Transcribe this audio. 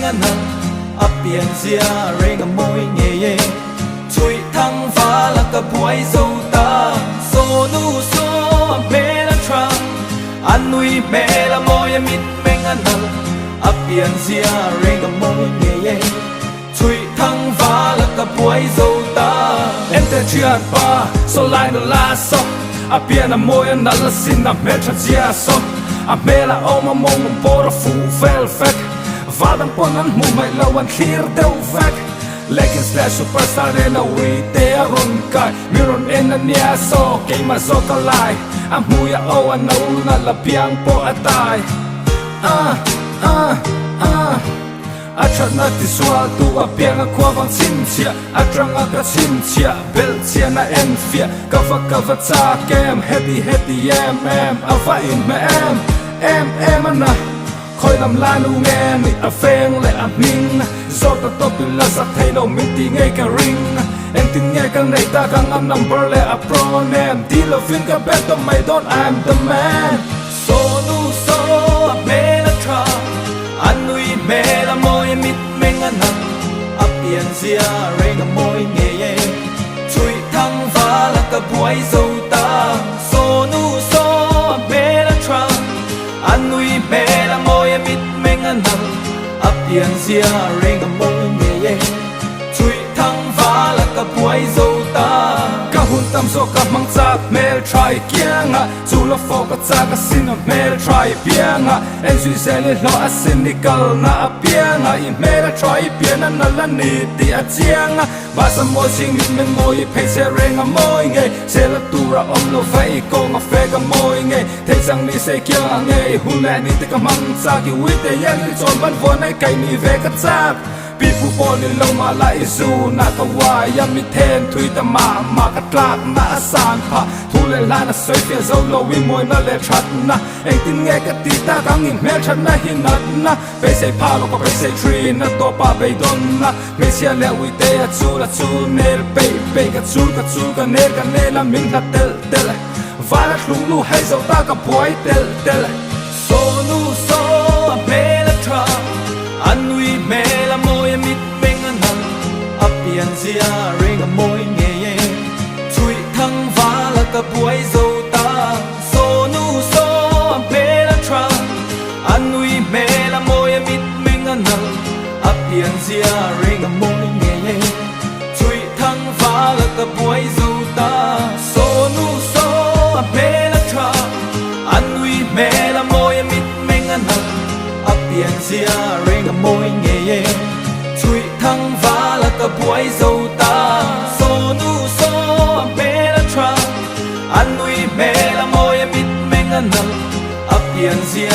anh ấp biển xia rê ngầm môi nghề chui thăng phá là cả buổi dâu ta số nu số mẹ là trăng anh nuôi mẹ là môi mít mình anh ấp biển xia rê ngầm môi nghề chui thăng phá là cả buổi dâu ta em te chuyện ba số lại nó là số ấp biển là môi anh là xin là mẹ cho chia số ấp mẹ là ông mà mong bỏ ra phụ vel phết và đang còn ăn mù mày lâu anh clear đâu vạch lekin slash superstar en a we te aron kai miron en a nia so ke ma zo ka lai am muya o an no na la piang po atai a chana ti swal tu a piang a kwa wang chin chia a trang a ka chin chia bel chia na en fia ka va cha kem happy em a fa in me em ana khôi làm la nu nghe mi a pheng lại a minh do ta to tu la sắc thấy đâu mình ti nghe cả ring em tin nghe càng này ta càng ăn number lại a pronem ti lo fin cả bet to mày don't I'm the man so nu so mẹ là tra anh nuôi mẹ là môi mít mình anh a biển xia rê ngầm môi nghe chui thăng phá là cả buổi dâu ta so nu so mẹ là tra anh nuôi mẹ là môi mít mình anh ấp biển xia rê ngầm môi nghề chui thăng phá là cả buổi dâu ta cả hôn tâm số cả mang cha mẹ try kiang dù là phô cả cha cả xin mẹ try biang em suy sẽ lên lo asin đi cầu na biang mẹ là try biang anh là nị ti chiang ba sa môi sinh mình môi phải sẽ rê ngầm môi nghề sẽ là tu ra ông lo phải cô ngọc phê cả môi nghề thấy rằng ni sẽ kiang nghề hôn lẽ ni ti cả mang cha ki wit te yang ni chọn ban vốn ai cái ni về cả cha people born in long ma lai zu na ka wa ya mi ten thui ta ma ka tlak na san pha thu le la na soi fe zo lo wi moi na le chat na ei tin nge ka ti ta ka ngin mel chat na hin na pe se pha lo ko pe se tree na to pa be don na me sia le wi te a chu ne pe ka chu ne la min la tel va la lu hai zo ta ka boy tel so nu so me la tra anh nuôi mẹ là môi mít mình anh ấp biển xia rê ngầm môi nghề chui thăng phá là cả buổi dâu ta so nu so mẹ là tra anh nuôi mẹ là môi mít mình anh ấp biển xia rê ngầm môi nghề chui thăng phá là cả buổi dâu ta so nu so mẹ là tra anh nuôi mẹ là môi mít mình anh ấp biển xia rê ngầm môi nghề chui thăng phá là cả buổi dâu ta so nu so mẹ là tra anh nuôi mẹ là môi mít mình anh ấp biển xia